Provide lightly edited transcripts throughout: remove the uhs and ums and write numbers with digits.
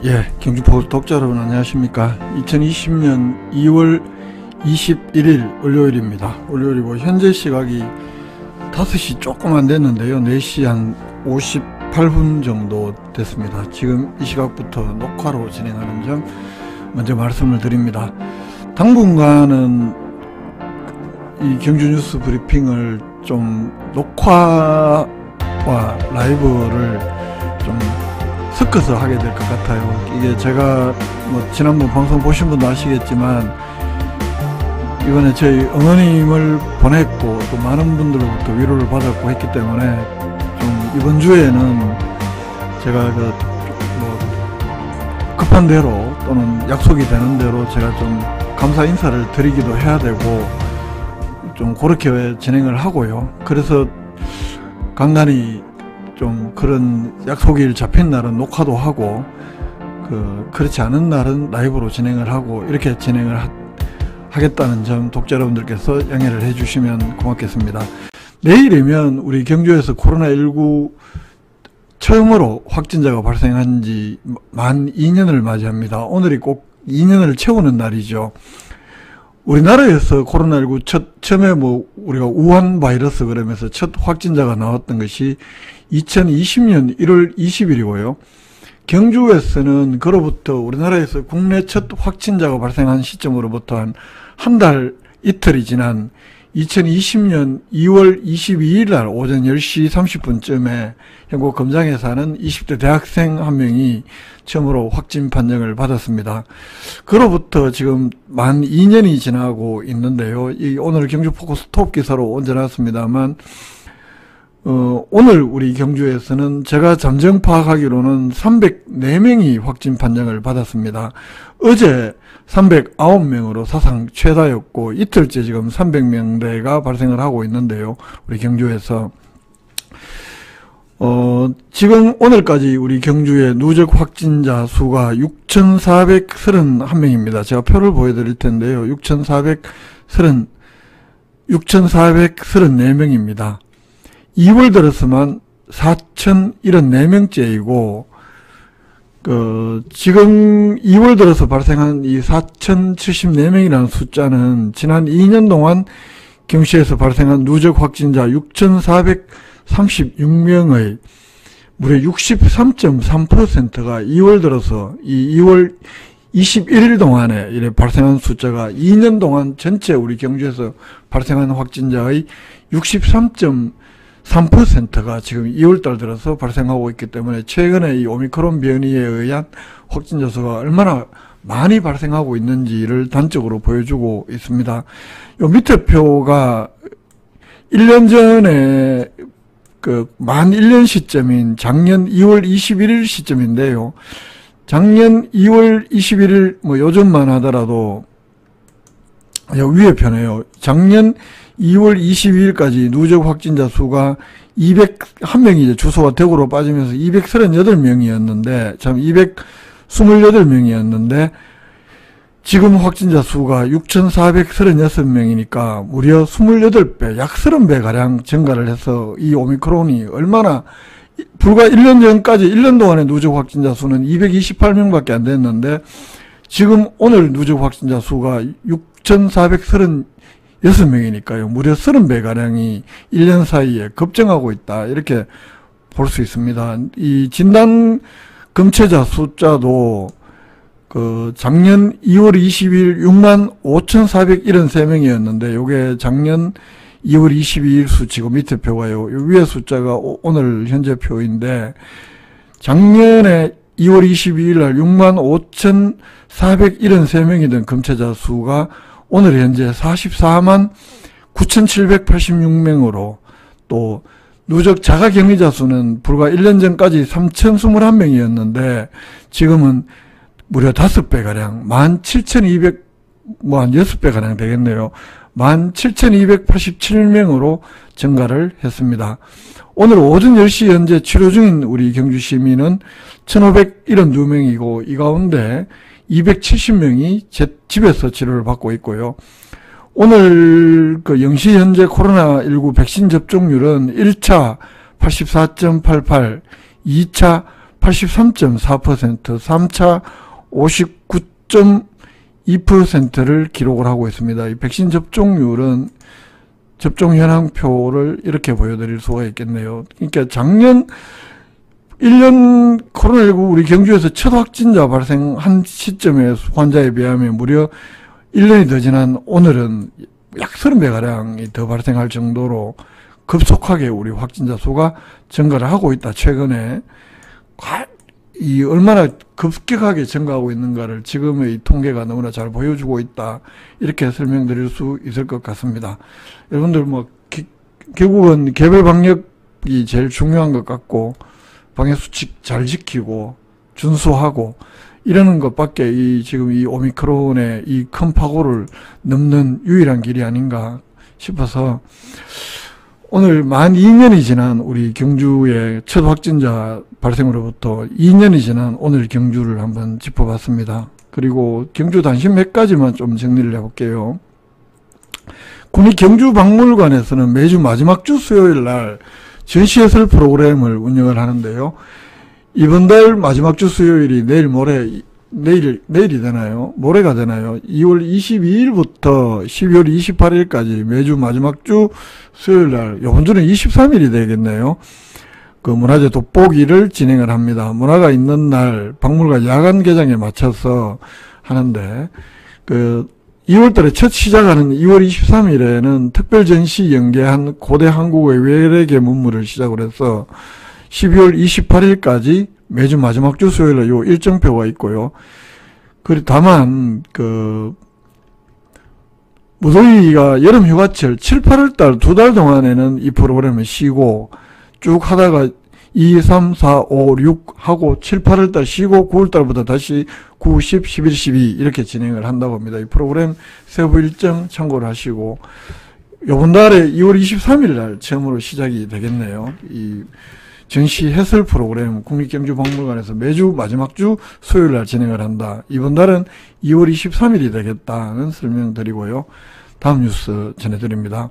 예, 경주포 독자 여러분 안녕하십니까. 2020년 2월 21일 월요일입니다. 월요일이고 현재 시각이 5시 조금 안 됐는데요. 4시 한 58분 정도 됐습니다. 지금 이 시각부터 녹화로 진행하는 점 먼저 말씀을 드립니다. 당분간은 이 경주 뉴스 브리핑을 좀 녹화와 라이브를 좀 섞어서 하게 될 것 같아요. 이게 제가 지난번 방송 보신 분도 아시겠지만 이번에 저희 어머님을 보냈고 또 많은 분들로부터 위로를 받았고 했기 때문에 좀 이번 주에는 제가 급한 대로 또는 약속이 되는 대로 제가 좀 감사 인사를 드리기도 해야 되고 좀 그렇게 진행을 하고요. 그래서 간간히 좀 그런 약속일 잡힌 날은 녹화도 하고 그렇지 않은 날은 라이브로 진행을 하고 이렇게 진행을 하겠다는 점 독자 여러분들께서 양해를 해주시면 고맙겠습니다. 내일이면 우리 경주에서 코로나19 처음으로 확진자가 발생한 지 만 2년을 맞이합니다. 오늘이 꼭 2년을 채우는 날이죠. 우리나라에서 코로나19 처음에 우리가 우한 바이러스 그러면서 첫 확진자가 나왔던 것이 2020년 1월 20일이고요. 경주에서는 그로부터 우리나라에서 국내 첫 확진자가 발생한 시점으로부터 한 달 이틀이 지난 2020년 2월 22일 날 오전 10시 30분쯤에 현고 검장에 사는 20대 대학생 한 명이 처음으로 확진 판정을 받았습니다. 그로부터 지금 만 2년이 지나고 있는데요. 오늘 경주 포커스 톱 기사로 얹어놨습니다만 오늘 우리 경주에서는 제가 잠정 파악하기로는 304명이 확진 판정을 받았습니다. 어제 309명으로 사상 최다였고 이틀째 지금 300명대가 발생을 하고 있는데요. 우리 경주에서 지금 오늘까지 우리 경주의 누적 확진자 수가 6,431명입니다. 제가 표를 보여드릴 텐데요. 6,434명입니다. 2월 들어서만 4,074명째이고, 지금 2월 들어서 발생한 이 4,074명이라는 숫자는 지난 2년 동안 경주에서 발생한 누적 확진자 6,436명의 무려 63.3%가 2월 들어서 이 2월 21일 동안에 이래 발생한 숫자가 2년 동안 전체 우리 경주에서 발생한 확진자의 63.3%가 지금 2월달 들어서 발생하고 있기 때문에 최근에 이 오미크론 변이에 의한 확진자 수가 얼마나 많이 발생하고 있는지를 단적으로 보여주고 있습니다. 요 밑에 표가 1년 전에 만 1년 시점인 작년 2월 21일 시점인데요. 작년 2월 21일 요즘만 하더라도 위에 편에요. 작년 2월 22일까지 누적 확진자 수가 201명이 주소가 대구로 빠지면서 238명이었는데, 참 228명이었는데, 지금 확진자 수가 6,436명이니까 무려 28배, 약 30배가량 증가를 해서 이 오미크론이 얼마나, 불과 1년 전까지 1년 동안의 누적 확진자 수는 228명밖에 안 됐는데, 지금 오늘 누적 확진자 수가 6,436명이니까요. 무려 30배가량이 1년 사이에 급증하고 있다. 이렇게 볼 수 있습니다. 이 진단 검체자 숫자도 작년 2월 20일 65,473명이었는데 요게 작년 2월 22일 수치고 밑에 표가요. 위에 숫자가 오늘 현재 표인데 작년에 2월 22일 날 65,473명이던 검체자 수가 오늘 현재 44만 9,786명으로 또 누적 자가격리자 수는 불과 1년 전까지 3,021명이었는데 지금은 무려 5배가량 17,200 한 6배가량 되겠네요. 17,287명으로 증가를 했습니다. 오늘 오전 10시 현재 치료 중인 우리 경주 시민은 1,572명이고 이 가운데 270명이 집에서 치료를 받고 있고요. 오늘 0시 현재 코로나19 백신 접종률은 1차 84.88, 2차 83.4%, 3차 59.2%를 기록을 하고 있습니다. 이 백신 접종률은 접종 현황표를 이렇게 보여드릴 수가 있겠네요. 그러니까 작년 1년 코로나19 우리 경주에서 첫 확진자 발생한 시점의 환자에 비하면 무려 1년이 더 지난 오늘은 약 30배가량이 더 발생할 정도로 급속하게 우리 확진자 수가 증가를 하고 있다. 최근에 이 얼마나 급격하게 증가하고 있는가를 지금의 통계가 너무나 잘 보여주고 있다. 이렇게 설명드릴 수 있을 것 같습니다. 여러분들 결국은 개별 방역이 제일 중요한 것 같고 방역수칙 잘 지키고 준수하고 이러는 것밖에 지금 이 오미크론의 이 큰 파고를 넘는 유일한 길이 아닌가 싶어서 오늘 만 2년이 지난 우리 경주의 첫 확진자 발생으로부터 2년이 지난 오늘 경주를 한번 짚어봤습니다. 그리고 경주 단신 몇 가지만 좀 정리를 해볼게요. 군위 경주박물관에서는 매주 마지막 주 수요일 날 전시해설 프로그램을 운영을 하는데요. 이번 달 마지막 주 수요일이 내일이 되나요? 모레가 되나요? 2월 22일부터 12월 28일까지 매주 마지막 주 수요일 날, 이번 주는 23일이 되겠네요. 그 문화재 돋보기를 진행을 합니다. 문화가 있는 날 박물관 야간 개장에 맞춰서 하는데, 2월달에 첫 시작하는 2월 23일에는 특별 전시 연계한 고대 한국의 외래계 문물을 시작을 해서 12월 28일까지 매주 마지막 주 수요일에 요 일정표가 있고요. 다만 무더위가 여름 휴가철 7, 8월달 2달 동안에는 이 프로그램을 쉬고 쭉 하다가 2, 3, 4, 5, 6 하고 7, 8월달 쉬고 9월달부터 다시 9, 10, 11, 12 이렇게 진행을 한다고 합니다. 이 프로그램 세부 일정 참고를 하시고 요번 달에 2월 23일 날 처음으로 시작이 되겠네요. 이 전시 해설 프로그램 국립경주박물관에서 매주 마지막 주 수요일 날 진행을 한다. 이번 달은 2월 23일이 되겠다는 설명드리고요. 다음 뉴스 전해드립니다.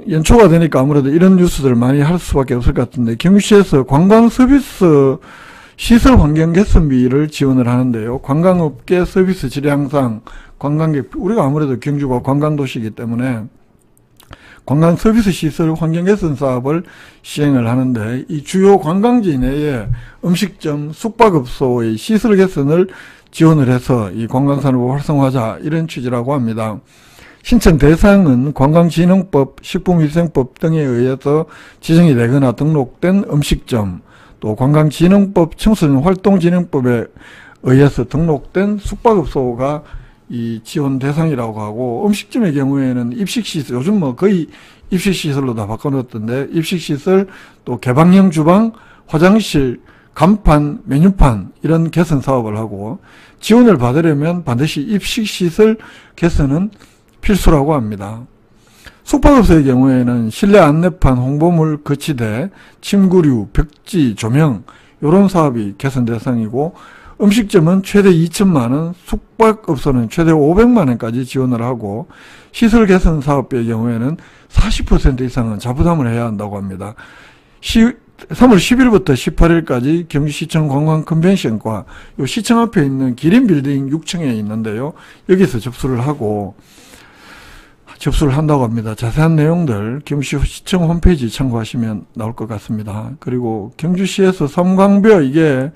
연초가 되니까 아무래도 이런 뉴스들을 많이 할 수밖에 없을 것 같은데, 경주시에서 관광 서비스 시설 환경 개선비를 지원을 하는데요. 관광업계 서비스 질 향상, 관광객, 우리가 아무래도 경주가 관광도시이기 때문에 관광 서비스 시설 환경 개선 사업을 시행을 하는데, 이 주요 관광지 내에 음식점, 숙박업소의 시설 개선을 지원을 해서 이 관광산업을 활성화하자, 이런 취지라고 합니다. 신청 대상은 관광진흥법, 식품위생법 등에 의해서 지정이 되거나 등록된 음식점, 또 관광진흥법, 청소년활동진흥법에 의해서 등록된 숙박업소가 이 지원 대상이라고 하고, 음식점의 경우에는 입식시설, 요즘 거의 입식시설로 다 바꿔놓았던데, 입식시설, 또 개방형 주방, 화장실, 간판, 메뉴판 이런 개선 사업을 하고, 지원을 받으려면 반드시 입식시설 개선은 필수라고 합니다. 숙박업소의 경우에는 실내 안내판, 홍보물, 거치대, 침구류, 벽지, 조명 이런 사업이 개선 대상이고, 음식점은 최대 2천만원, 숙박업소는 최대 500만원까지 지원을 하고, 시설 개선 사업의 경우에는 40% 이상은 자부담을 해야 한다고 합니다. 3월 10일부터 18일까지 경주시청 관광컨벤션과 요 시청 앞에 있는 기린빌딩 6층에 있는데요. 여기서 접수를 한다고 합니다. 자세한 내용들 경주시청 홈페이지 참고하시면 나올 것 같습니다. 그리고 경주시에서 삼광벼, 이게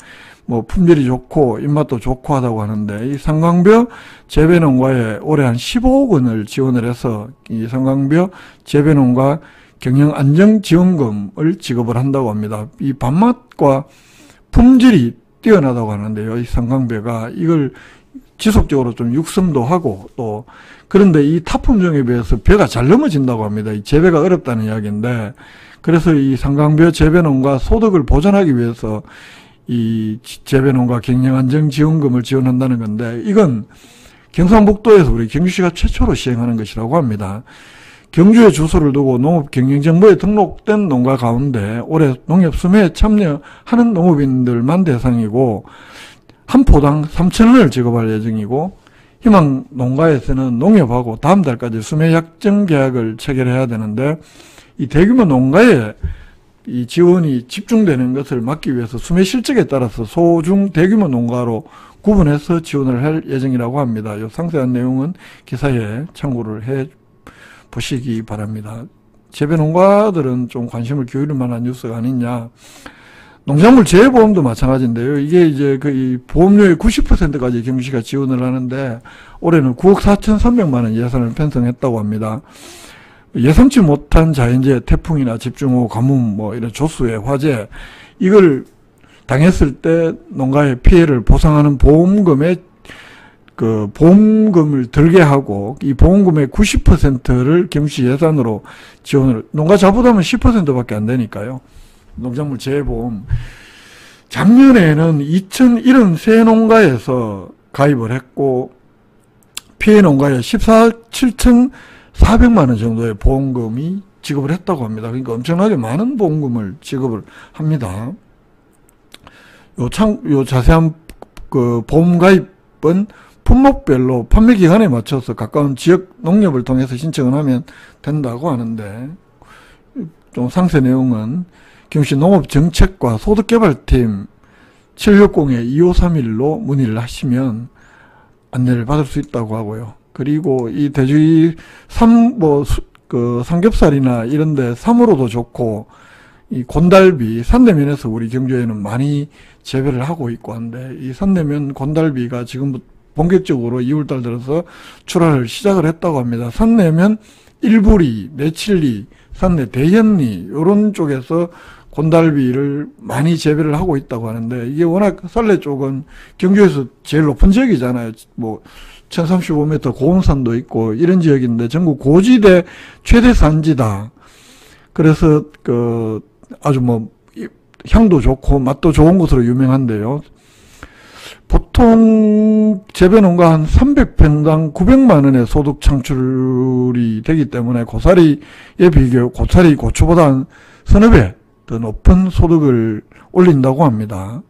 품질이 좋고 입맛도 좋고 하다고 하는데, 이 삼광벼 재배농가에 올해 한 15억 원을 지원을 해서 이 삼광벼 재배농가 경영 안정 지원금을 지급을 한다고 합니다. 이 밥맛과 품질이 뛰어나다고 하는데요. 이 삼광벼가 이걸 지속적으로 좀 육성도 하고, 또 그런데 이 타품종에 비해서 벼가 잘 넘어진다고 합니다. 이 재배가 어렵다는 이야기인데, 그래서 이 삼광벼 재배농가 소득을 보전하기 위해서 이 재배농가 경영안정지원금을 지원한다는 건데, 이건 경상북도에서 우리 경주시가 최초로 시행하는 것이라고 합니다. 경주에 주소를 두고 농업경영정보에 등록된 농가 가운데 올해 농협수매에 참여하는 농업인들만 대상이고, 한 포당 3,000원을 지급할 예정이고, 희망 농가에서는 농협하고 다음 달까지 수매 약정 계약을 체결해야 되는데, 이 대규모 농가에 이 지원이 집중되는 것을 막기 위해서 수매 실적에 따라서 소, 중, 대규모 농가로 구분해서 지원을 할 예정이라고 합니다. 이 상세한 내용은 기사에 참고를 해 보시기 바랍니다. 재배 농가들은 좀 관심을 기울일 만한 뉴스가 아니냐. 농작물 재해보험도 마찬가지인데요. 이게 이제 그 보험료의 90%까지 경주시가 지원을 하는데 올해는 9억 4,300만 원 예산을 편성했다고 합니다. 예상치 못한 자연재해, 태풍이나 집중호우, 가뭄, 뭐 이런 조수의 화재, 이걸 당했을 때 농가의 피해를 보상하는 보험금에 그 보험금을 들게 하고 이 보험금의 90%를 경주시 예산으로 지원을, 농가 자부담은 10%밖에 안 되니까요. 농작물 재해보험. 작년에는 2,073 농가에서 가입을 했고 피해 농가에 7,400만 원 정도의 보험금이 지급을 했다고 합니다. 그러니까 엄청나게 많은 보험금을 지급을 합니다. 요 자세한 그 보험 가입은 품목별로 판매 기간에 맞춰서 가까운 지역 농협을 통해서 신청을 하면 된다고 하는데, 좀 상세 내용은 경주시 농업정책과 소득개발팀 760-2531로 문의를 하시면 안내를 받을 수 있다고 하고요. 그리고 이 대주위 삼겹살이나 이런데 삼으로도 좋고, 이 곤달비, 산내면에서 우리 경주에는 많이 재배를 하고 있고 한데, 이 산내면 곤달비가 지금부터 본격적으로 2월달 들어서 출하를 시작을 했다고 합니다. 산내면 일부리, 내칠리, 산내 대현리 이런 쪽에서 곤달비를 많이 재배를 하고 있다고 하는데, 이게 워낙 산내 쪽은 경주에서 제일 높은 지역이잖아요. 뭐 1035m 고온산도 있고 이런 지역인데 전국 고지대 최대 산지다. 그래서 그 아주 뭐 향도 좋고 맛도 좋은 곳으로 유명한데요. 보통 재배농가 한 300평당 900만 원의 소득 창출이 되기 때문에 고사리에 비교 고사리, 고추보다 한 서너 배 더 높은 소득을 올린다고 합니다.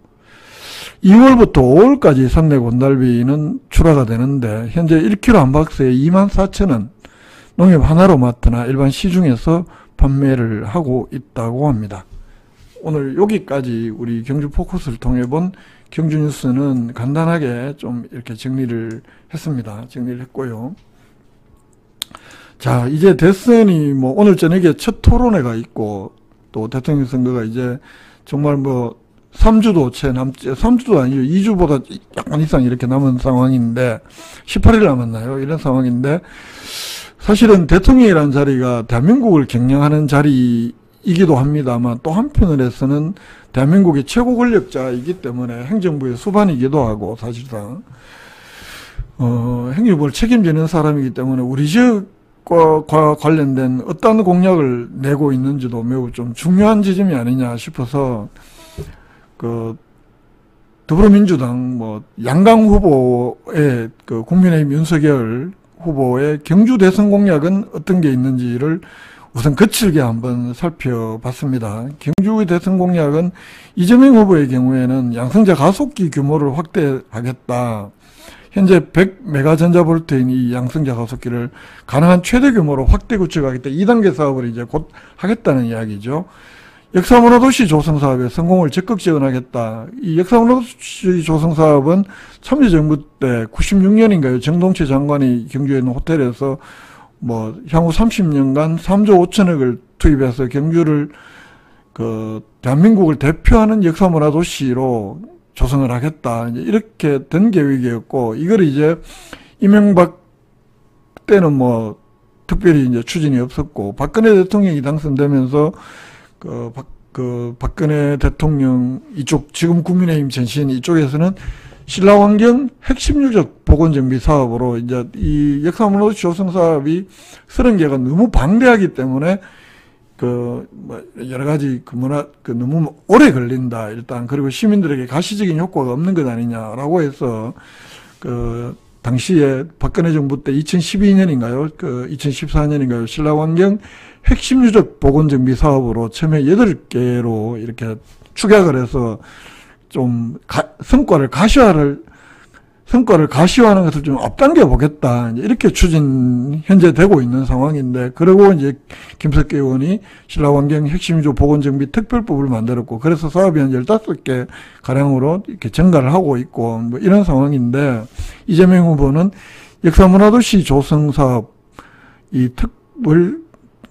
2월부터 5월까지 산내 곤달비는 출하가 되는데 현재 1kg 한 박스에 24,000원, 농협 하나로마트나 일반 시중에서 판매를 하고 있다고 합니다. 오늘 여기까지 우리 경주 포커스를 통해 본 경주 뉴스는 간단하게 좀 이렇게 정리를 했습니다. 정리를 했고요. 자, 이제 대선이 뭐 오늘 저녁에 첫 토론회가 있고 또 대통령 선거가 이제 정말 뭐 3주도 채 남지, 3주도 아니죠. 2주보다 약간 이상 이렇게 남은 상황인데, 18일 남았나요? 이런 상황인데, 사실은 대통령이라는 자리가 대한민국을 경영하는 자리이기도 합니다만, 또 한편으로서는 대한민국의 최고 권력자이기 때문에 행정부의 수반이기도 하고, 사실상, 행정부를 책임지는 사람이기 때문에 우리 지역과 관련된 어떤 공약을 내고 있는지도 매우 좀 중요한 지점이 아니냐 싶어서, 더불어민주당 양강 후보의 국민의힘 윤석열 후보의 경주 대선 공약은 어떤 게 있는지를 우선 거칠게 한번 살펴봤습니다. 경주의 대선 공약은 이재명 후보의 경우에는 양성자 가속기 규모를 확대하겠다. 현재 100메가 전자볼트인 이 양성자 가속기를 가능한 최대 규모로 확대 구축하겠다. 2단계 사업을 이제 곧 하겠다는 이야기죠. 역사문화도시 조성사업에 성공을 적극 지원하겠다. 이 역사문화도시 조성사업은 참여정부 때 96년인가요? 정동채 장관이 경주에 있는 호텔에서 향후 30년간 3조 5천억을 투입해서 경주를 대한민국을 대표하는 역사문화도시로 조성을 하겠다. 이렇게 된 계획이었고, 이걸 이제 이명박 때는 특별히 이제 추진이 없었고, 박근혜 대통령이 당선되면서 박근혜 대통령 이쪽, 지금 국민의힘 전신 이쪽에서는 신라환경 핵심 유적 보건정비 사업으로 이제 이 역사문화도시 조성 사업이 30개가 너무 방대하기 때문에 여러 가지 너무 오래 걸린다, 일단. 그리고 시민들에게 가시적인 효과가 없는 것 아니냐라고 해서 당시에 박근혜 정부 때 2012년인가요? 2014년인가요? 신라환경 핵심 유적 보건정비 사업으로 처음에 8개로 이렇게 축약을 해서 좀 성과를 가시화를 성과를 가시화하는 것을 좀 앞당겨 보겠다. 이렇게 현재 되고 있는 상황인데, 그리고 이제 김석기 의원이 신라환경 핵심조 보건정비 특별법을 만들었고, 그래서 사업이 한 15개 가량으로 이렇게 증가를 하고 있고, 뭐 이런 상황인데, 이재명 후보는 역사문화도시 조성사업, 이 특을,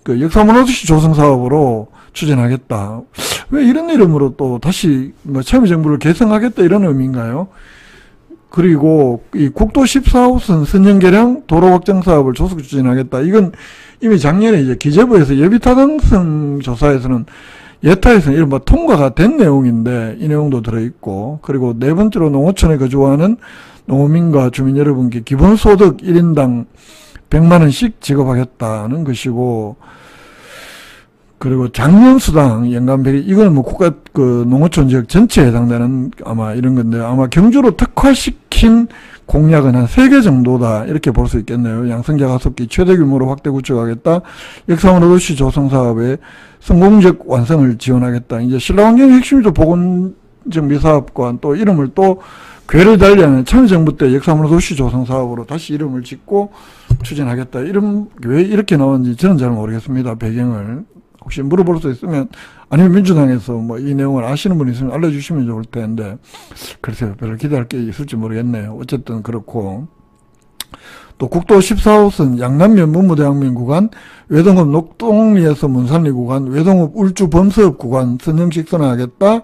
역사문화도시 조성사업으로 추진하겠다. 왜 이런 이름으로 또 다시 뭐 참여정부를 개성하겠다 이런 의미인가요? 그리고 이 국도 14호선 선nhân 계량 도로 확장 사업을 조속 추진하겠다. 이건 이미 작년에 이제 기재부에서 예비 타당성 조사에서는 예타에서는 이른바 통과가 된 내용인데 이 내용도 들어있고, 그리고 네 번째로 농어촌에 거주하는 농어민과 주민 여러분께 기본소득 1인당 100만원씩 지급하겠다는 것이고, 그리고 장년수당 연간 100일, 이거는 뭐 국가 농어촌 지역 전체에 해당되는 아마 이런 건데, 아마 경주로 특화시킨 공약은 한 3개 정도다 이렇게 볼 수 있겠네요. 양성자 가속기 최대 규모로 확대 구축하겠다. 역사문화도시 조성 사업의 성공적 완성을 지원하겠다. 이제 신라환경 핵심조 보건정비 사업과 또 이름을 또 궤를 달리하는 참여정부 때 역사문화도시 조성 사업으로 다시 이름을 짓고 추진하겠다. 이름 왜 이렇게 나왔는지 저는 잘 모르겠습니다. 배경을. 혹시 물어볼 수 있으면, 아니면 민주당에서 뭐 이 내용을 아시는 분이 있으면 알려주시면 좋을 텐데, 글쎄요, 별로 기대할 게 있을지 모르겠네요. 어쨌든 그렇고, 또 국도 14호선 양남면 문무대학면 구간, 외동읍 녹동리에서 문산리 구간, 외동읍 울주 범서읍 구간 선정식 선언하겠다.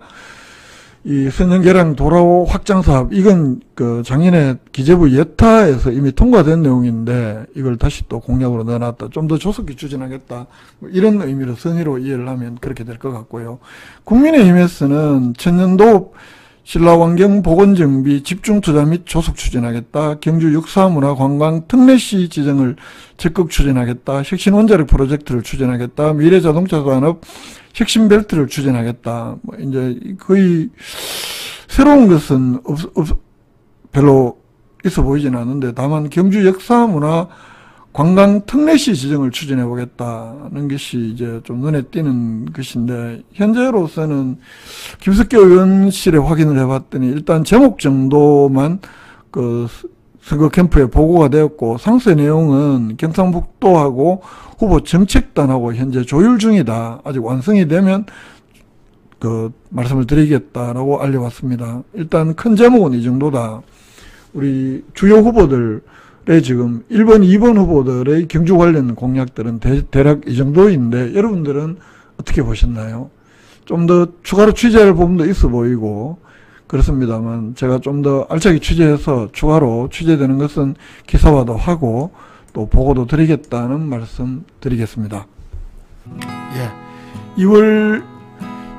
이 선nhân 계량 도로 확장 사업, 이건 작년에 기재부 예타에서 이미 통과된 내용인데 이걸 다시 또 공약으로 넣어놨다. 좀 더 조속히 추진하겠다. 뭐 이런 의미로 선의로 이해를 하면 그렇게 될 것 같고요. 국민의힘에서는 천년도읍 신라환경 보건정비 집중투자 및 조속 추진하겠다. 경주 역사문화관광 특례시 지정을 적극 추진하겠다. 혁신 원자력 프로젝트를 추진하겠다. 미래자동차 산업 혁신 벨트를 추진하겠다. 뭐 이제 거의 새로운 것은 별로 있어 보이지는 않는데, 다만 경주 역사문화 관광 특례시 지정을 추진해 보겠다는 것이 이제 좀 눈에 띄는 것인데, 현재로서는 김석기 의원실에 확인을 해봤더니 일단 제목 정도만 선거 캠프에 보고가 되었고, 상세 내용은 경상북도하고 후보 정책단하고 현재 조율 중이다. 아직 완성이 되면 말씀을 드리겠다라고 알려왔습니다. 일단 큰 제목은 이 정도다. 우리 주요 후보들의 지금 1번, 2번 후보들의 경주 관련 공약들은 대략 이 정도인데, 여러분들은 어떻게 보셨나요? 좀 더 추가로 취재할 부분도 있어 보이고 그렇습니다만, 제가 좀 더 알차게 취재해서 추가로 취재되는 것은 기사화도 하고 또 보고도 드리겠다는 말씀 드리겠습니다. 예, 2월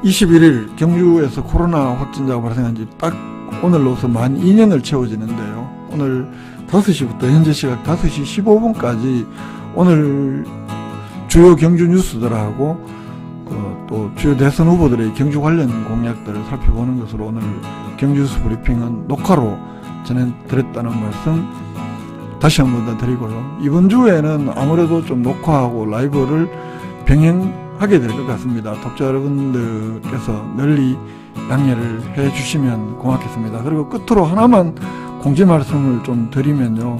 21일 경주에서 코로나 확진자가 발생한 지 딱 오늘로서 만 2년을 채워지는데요. 오늘 5시부터 현재 시각 5시 15분까지 오늘 주요 경주 뉴스들하고 또 주요 대선 후보들의 경주 관련 공약들을 살펴보는 것으로 오늘 경주 뉴스 브리핑은 녹화로 전해드렸다는 말씀 다시 한 번 더 드리고요. 이번 주에는 아무래도 좀 녹화하고 라이브를 병행하게 될 것 같습니다. 독자 여러분들께서 널리 양해를 해 주시면 고맙겠습니다. 그리고 끝으로 하나만 공지 말씀을 좀 드리면요.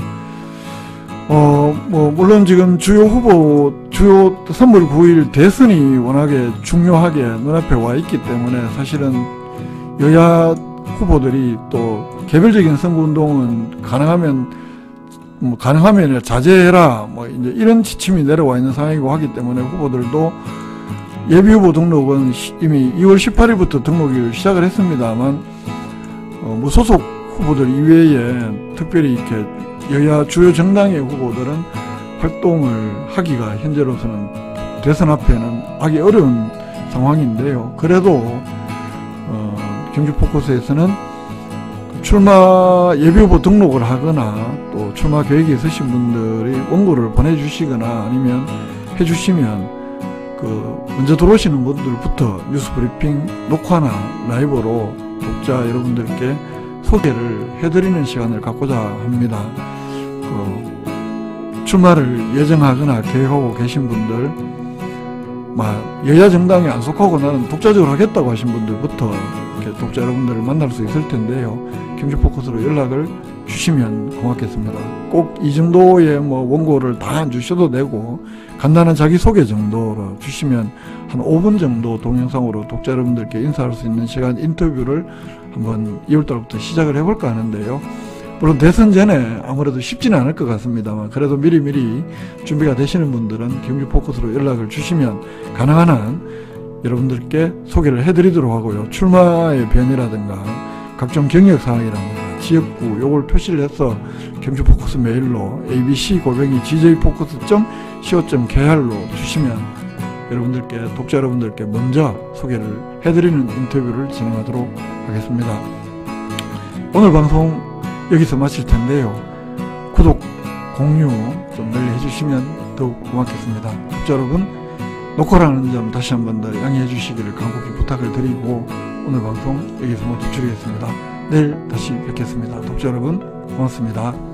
물론 지금 주요 후보, 주요 3월 9일 대선이 워낙에 중요하게 눈앞에 와 있기 때문에 사실은 여야 후보들이 또 개별적인 선거운동은 가능하면 자제해라, 이제 이런 지침이 내려와 있는 상황이고 하기 때문에 후보들도 예비후보 등록은 이미 2월 18일부터 등록을 시작을 했습니다만, 무소속 후보들 이외에 특별히 이렇게 여야 주요 정당의 후보들은 활동을 하기가 현재로서는 대선 앞에는 하기 어려운 상황인데요. 그래도 경주 포커스에서는 출마 예비후보 등록을 하거나 또 출마 계획이 있으신 분들이 원고를 보내주시거나 아니면 해주시면 먼저 들어오시는 분들부터 뉴스브리핑 녹화나 라이브로 독자 여러분들께 소개를 해드리는 시간을 갖고자 합니다. 출마를 예정하거나 계획하고 계신 분들, 여야 정당에 안 속하고 나는 독자적으로 하겠다고 하신 분들부터 이렇게 독자 여러분들을 만날 수 있을 텐데요. 경주포커스로 연락을 주시면 고맙겠습니다. 꼭 이 정도의 뭐 원고를 다 안 주셔도 되고 간단한 자기소개 정도로 주시면 한 5분 정도 동영상으로 독자 여러분들께 인사할 수 있는 시간 인터뷰를 한번 2월달부터 시작을 해볼까 하는데요. 물론 대선 전에 아무래도 쉽지는 않을 것 같습니다만 그래도 미리미리 준비가 되시는 분들은 경주포커스로 연락을 주시면 가능한 한 여러분들께 소개를 해드리도록 하고요. 출마의 변이라든가 각종 경력사항이라든가 지역구 요걸 표시를 해서 경주포커스 메일로 abc@gjfocus.co.kr로 주시면 여러분들께 독자 여러분들께 먼저 소개를 해드리는 인터뷰를 진행하도록 하겠습니다. 오늘 방송 여기서 마칠 텐데요. 구독, 공유 좀 널리 해주시면 더욱 고맙겠습니다. 독자 여러분, 녹화라는 점 다시 한 번 더 양해해 주시기를 간곡히 부탁을 드리고 오늘 방송 여기서 모두 줄이겠습니다. 내일 다시 뵙겠습니다. 독자 여러분 고맙습니다.